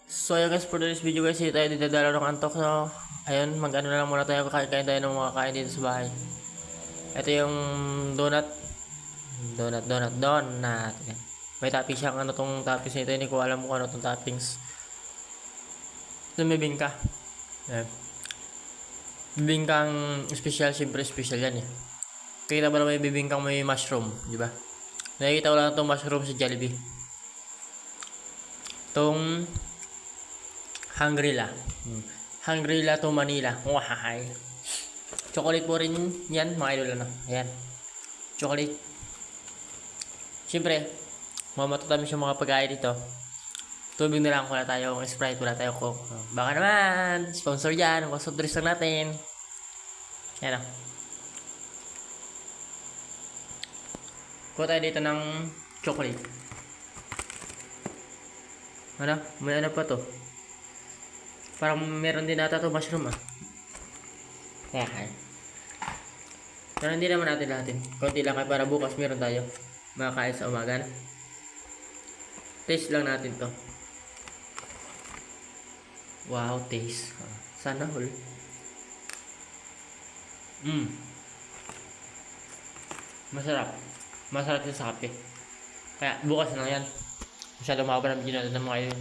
So ayun guys, for today's video guys, hindi tayo dinadala ng antok. So ayun, mag-ano na lang muna tayo, kakain tayo ng mga kain dito sa bahay. Ito yung donut. Donut. Yan. May toppings siyang ano tong toppings nito, hindi ko alam kung ano tong toppings. Ito may bingka. Yan. Bibingkang special, siyempre special yan eh. Kita ba na may bibingkang may mushroom, di ba? Nakikita ko lang itong mushroom sa Jollibee. Itong Hungry-La. Hungry-La to Manila. Wahahay. Chocolate po rin yan, mga idol na. Ayan. Chocolate. Siyempre, mamatamis yung mga pagkain dito. Tubig na lang, wala tayong Sprite, wala tayong Coke. Baka naman, sponsor yan. Mga soft drinks lang natin. Ayan o. Kuha tayo dito ng chocolate. Ano? May ano pa to? Parang meron din ata to mushroom ah. Ayan. Pero hindi naman natin lahatin. Konti lang para bukas meron tayo makakain sa umaga na. Taste lang natin to. Wow, taste. Sana all. Masarap. Masarap din sa kape. Kaya bukas na lang yan. Masyado mahaba ng video natin ng mga yun.